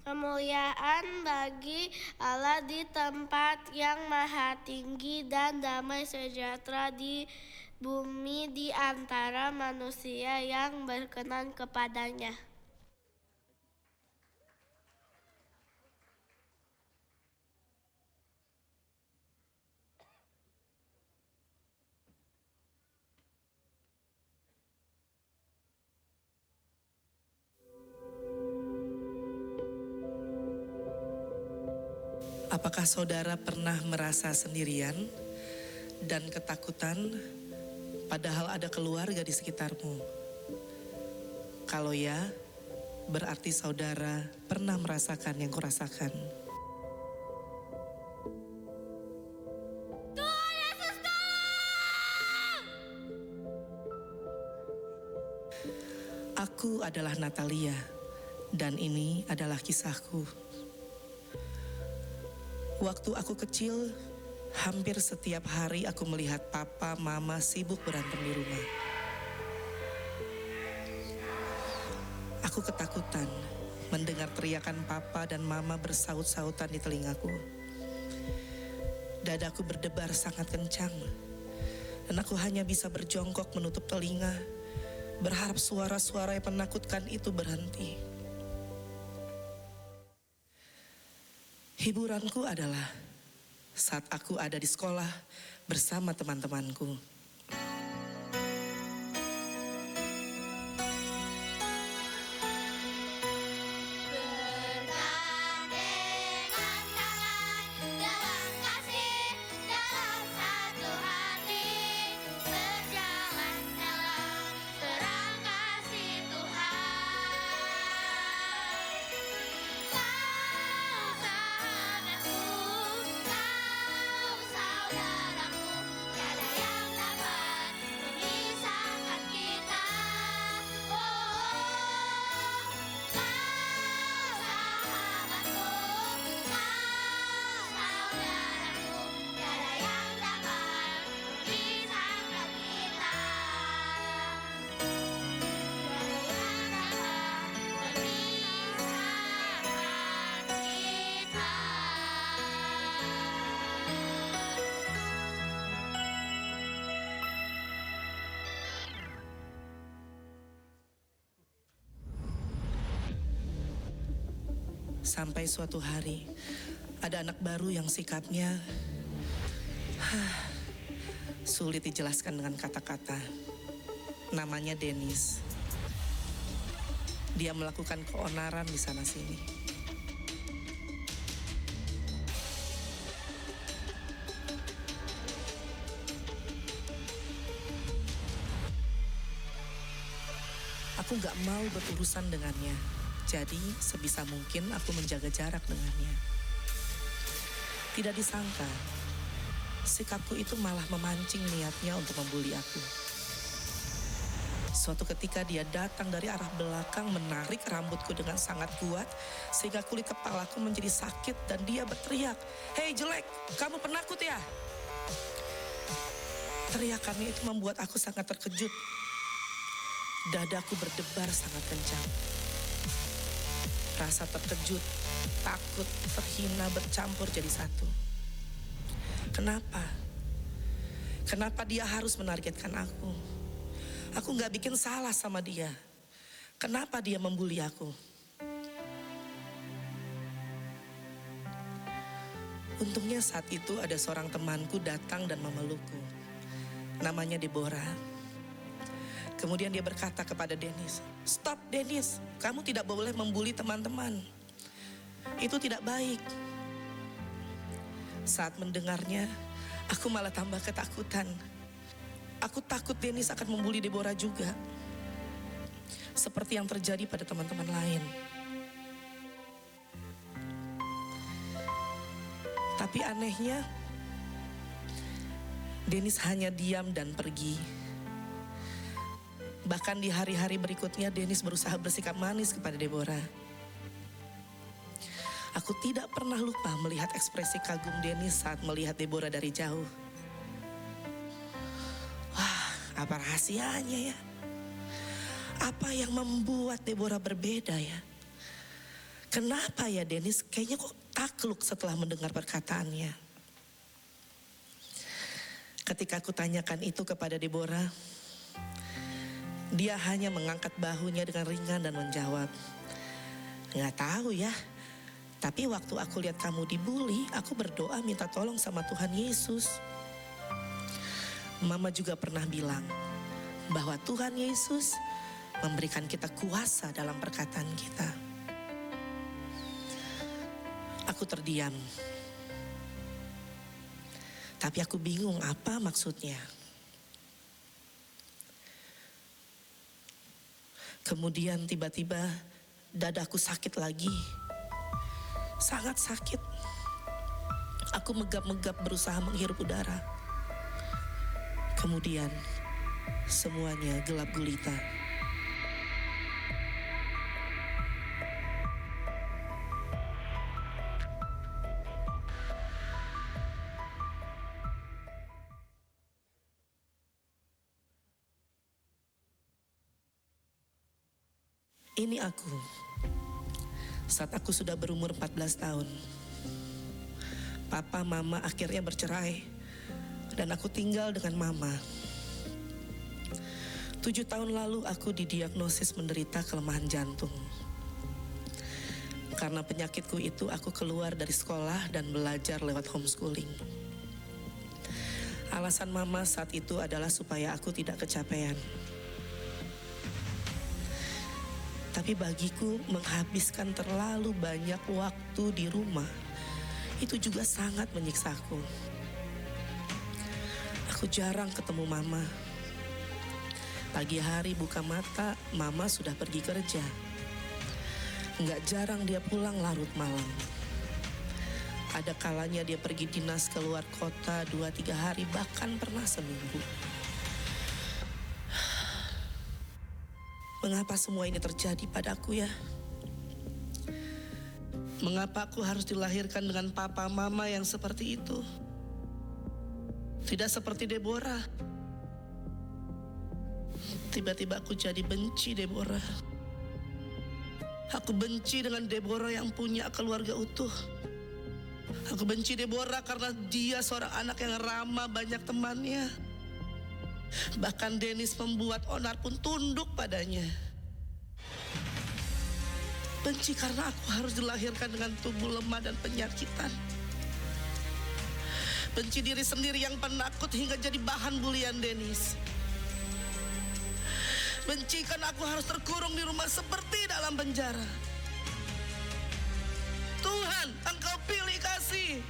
Kemuliaan bagi Allah di tempat yang maha tinggi dan damai sejahtera di bumi di antara manusia yang berkenan kepadanya. Apakah saudara pernah merasa sendirian dan ketakutan padahal ada keluarga di sekitarmu? Kalau ya, berarti saudara pernah merasakan yang kurasakan. Tuhan Yesus tolong! Aku adalah Natalia dan ini adalah kisahku. Waktu aku kecil, hampir setiap hari aku melihat papa mama sibuk berantem di rumah. Aku ketakutan mendengar teriakan papa dan mama bersaut-sautan di telingaku. Dadaku berdebar sangat kencang, dan aku hanya bisa berjongkok menutup telinga, berharap suara-suara yang menakutkan itu berhenti. Hiburanku adalah saat aku ada di sekolah bersama teman-temanku. Bergandengan tangan dalam kasih, dalam satu hati, berjalan dalam terang kasih Tuhan. Kau sahabatku, kau saudaraku, tiada yang dapat memisahkan kita. Kau sahabatku, kau saudaraku, tiada yang dapat memisahkan kita. Sampai suatu hari, ada anak baru yang sikapnya sulit dijelaskan dengan kata-kata. Namanya Dennis. Dia melakukan keonaran di sana-sini. Aku gak mau berurusan dengannya. Jadi sebisa mungkin aku menjaga jarak dengannya. Tidak disangka, sikapku itu malah memancing niatnya untuk membuli aku. Suatu ketika dia datang dari arah belakang menarik rambutku dengan sangat kuat sehingga kulit kepalaku menjadi sakit dan dia berteriak, "Hei jelek, kamu penakut ya?" Teriakannya itu membuat aku sangat terkejut. Dadaku berdebar sangat kencang. Rasa terkejut, takut, terhina bercampur jadi satu. Kenapa? Kenapa dia harus menargetkan aku? Aku gak bikin salah sama dia. Kenapa dia membuli aku? Untungnya saat itu ada seorang temanku datang dan memelukku. Namanya Deborah. Kemudian dia berkata kepada Dennis, "Stop Dennis, kamu tidak boleh membuli teman-teman. Itu tidak baik." Saat mendengarnya, aku malah tambah ketakutan. Aku takut Dennis akan membuli Deborah juga. Seperti yang terjadi pada teman-teman lain. Tapi anehnya, Dennis hanya diam dan pergi. Bahkan di hari-hari berikutnya Dennis berusaha bersikap manis kepada Deborah. Aku tidak pernah lupa melihat ekspresi kagum Dennis saat melihat Deborah dari jauh. Wah, apa rahasianya ya? Apa yang membuat Deborah berbeda ya? Kenapa ya Dennis kayaknya kok takluk setelah mendengar perkataannya? Ketika aku tanyakan itu kepada Deborah, dia hanya mengangkat bahunya dengan ringan dan menjawab, "Nggak tahu ya, tapi waktu aku lihat kamu dibully, aku berdoa minta tolong sama Tuhan Yesus." Mama juga pernah bilang bahwa Tuhan Yesus memberikan kita kuasa dalam perkataan kita. Aku terdiam. Tapi aku bingung apa maksudnya. Kemudian tiba-tiba dadaku sakit lagi. Sangat sakit. Aku megap-megap berusaha menghirup udara. Kemudian semuanya gelap gulita. Ini aku, saat aku sudah berumur 14 tahun. Papa mama akhirnya bercerai dan aku tinggal dengan mama. 7 tahun lalu aku didiagnosis menderita kelemahan jantung. Karena penyakitku itu aku keluar dari sekolah dan belajar lewat homeschooling. Alasan mama saat itu adalah supaya aku tidak kecapean. Tapi bagiku menghabiskan terlalu banyak waktu di rumah itu juga sangat menyiksaku. Aku jarang ketemu mama. Pagi hari buka mata, mama sudah pergi kerja. Nggak jarang dia pulang larut malam. Ada kalanya dia pergi dinas keluar kota 2-3 hari, bahkan pernah seminggu. Mengapa semua ini terjadi padaku ya? Mengapa aku harus dilahirkan dengan papa mama yang seperti itu? Tidak seperti Deborah. Tiba-tiba aku jadi benci Deborah. Aku benci dengan Deborah yang punya keluarga utuh. Aku benci Deborah karena dia seorang anak yang ramah, banyak temannya. Bahkan Dennis membuat Onar pun tunduk padanya. Benci karena aku harus dilahirkan dengan tubuh lemah dan penyakitan. Benci diri sendiri yang penakut hingga jadi bahan bulian Dennis. Benci karena aku harus terkurung di rumah seperti dalam penjara. Tuhan, Engkau pilih kasih.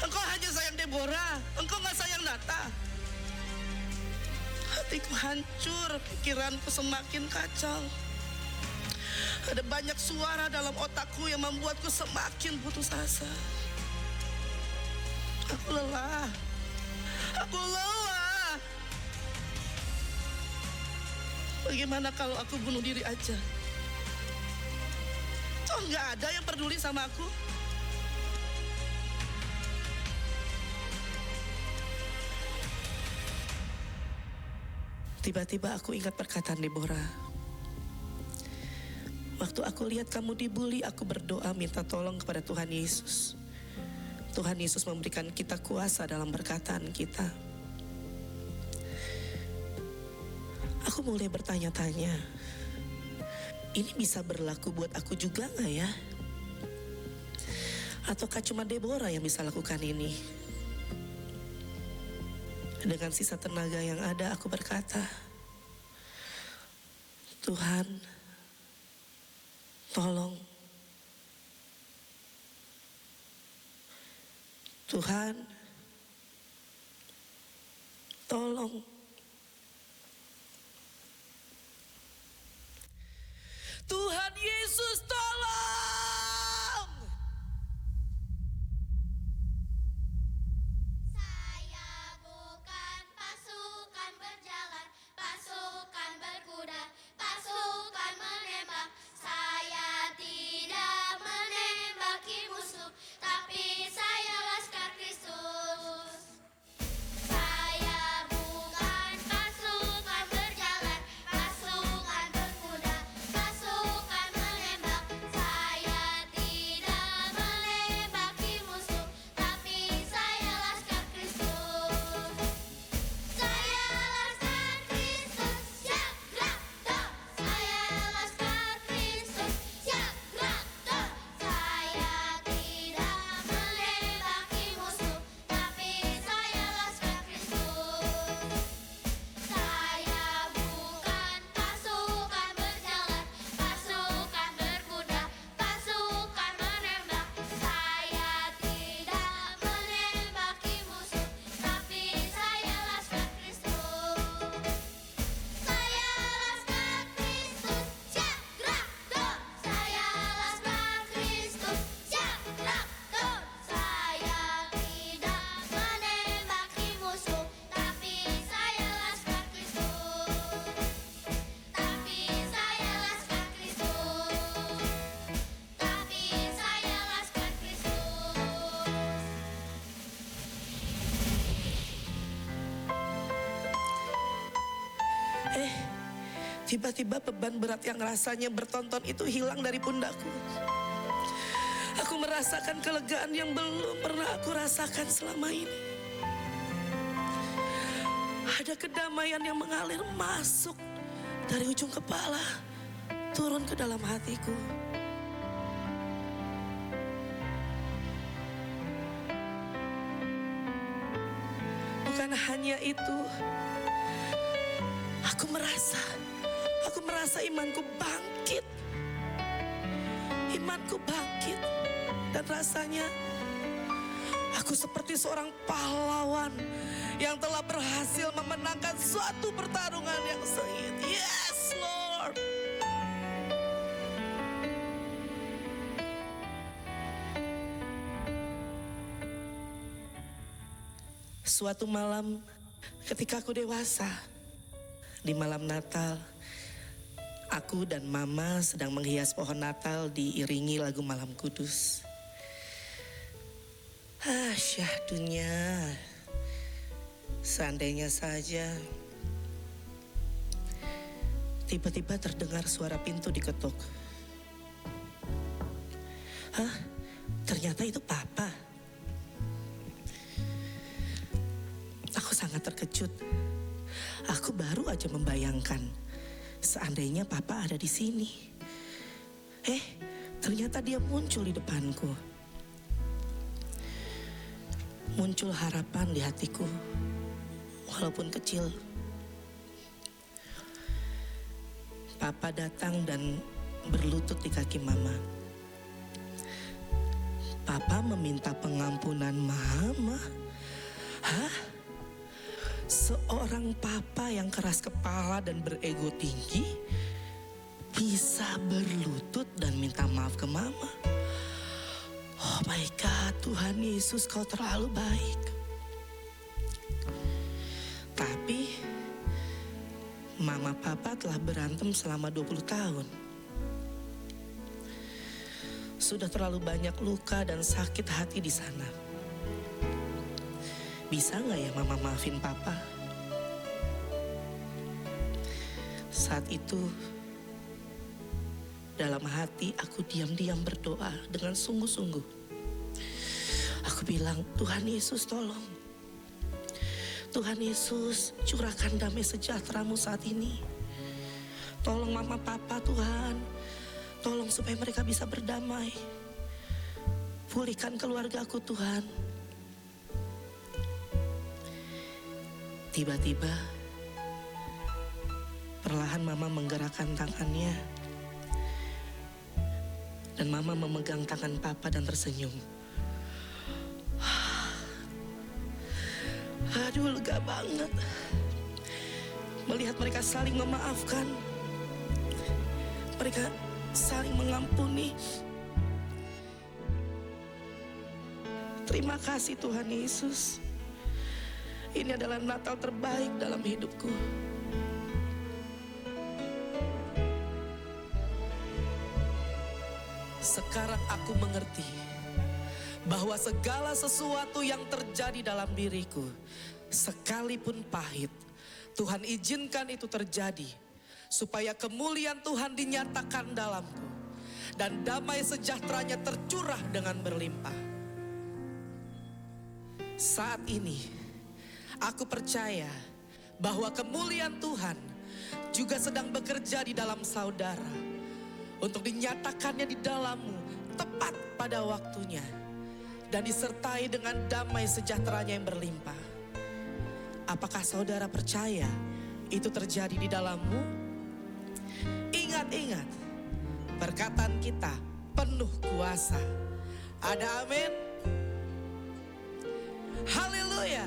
Engkau hanya sayang Deborah, Engkau gak sayang Nata. Hatiku hancur, pikiranku semakin kacau. Ada banyak suara dalam otakku yang membuatku semakin putus asa. Aku lelah. Aku lelah. Bagaimana kalau aku bunuh diri aja? Toh nggak ada yang peduli sama aku. Tiba-tiba aku ingat perkataan Deborah. Waktu aku lihat kamu dibully, aku berdoa minta tolong kepada Tuhan Yesus. Tuhan Yesus memberikan kita kuasa dalam perkataan kita. Aku mulai bertanya-tanya, ini bisa berlaku buat aku juga gak ya? Ataukah cuma Deborah yang bisa lakukan ini? Dengan sisa tenaga yang ada aku berkata, Tuhan, tolong. Tuhan, tolong. Tuhan Yesus, tolong. Saya bukan pasukan berjalan, pasukan berkuda, pasukan menembak. Saya tidak menembaki musuh, tapi saya laskar Kristus. Saya bukan pasukan berjalan, pasukan berkuda, pasukan menembak. Tiba-tiba beban berat yang rasanya bertonton itu hilang dari pundakku. Aku merasakan kelegaan yang belum pernah aku rasakan selama ini. Ada kedamaian yang mengalir masuk dari ujung kepala, turun ke dalam hatiku. Bukan hanya itu, aku merasa imanku bangkit. Imanku bangkit dan rasanya aku seperti seorang pahlawan yang telah berhasil memenangkan suatu pertarungan yang sengit. Yes, Lord. Suatu malam ketika aku dewasa, di malam Natal, aku dan Mama sedang menghias pohon Natal diiringi lagu Malam Kudus. Syahdunya, seandainya saja. Tiba-tiba terdengar suara pintu diketuk. Ternyata itu Papa. Aku sangat terkejut. Aku baru aja membayangkan seandainya Papa ada di sini. Ternyata dia muncul di depanku. Muncul harapan di hatiku, walaupun kecil. Papa datang dan berlutut di kaki Mama. Papa meminta pengampunan Mama. Seorang papa yang keras kepala dan berego tinggi bisa berlutut dan minta maaf ke Mama. Oh my God, Tuhan Yesus, Kau terlalu baik. Tapi Mama Papa telah berantem selama 20 tahun. Sudah terlalu banyak luka dan sakit hati di sana. Bisa gak ya Mama maafin Papa? Saat itu, dalam hati aku diam-diam berdoa dengan sungguh-sungguh. Aku bilang, Tuhan Yesus tolong. Tuhan Yesus, curahkan damai sejahtera-Mu saat ini. Tolong Mama Papa Tuhan. Tolong supaya mereka bisa berdamai. Pulihkan keluargaku Tuhan. Tiba-tiba, perlahan Mama menggerakkan tangannya. Dan Mama memegang tangan Papa dan tersenyum. Aduh, lega banget. Melihat mereka saling memaafkan. Mereka saling mengampuni. Terima kasih Tuhan Yesus. Ini adalah Natal terbaik dalam hidupku. Sekarang aku mengerti bahwa segala sesuatu yang terjadi dalam diriku, sekalipun pahit, Tuhan izinkan itu terjadi supaya kemuliaan Tuhan dinyatakan dalamku dan damai sejahteranya tercurah dengan berlimpah. Saat ini aku percaya bahwa kemuliaan Tuhan juga sedang bekerja di dalam saudara untuk dinyatakannya di dalammu tepat pada waktunya dan disertai dengan damai sejahteranya yang berlimpah. Apakah saudara percaya itu terjadi di dalammu? Ingat-ingat, perkataan kita penuh kuasa. Ada amin? Haleluya.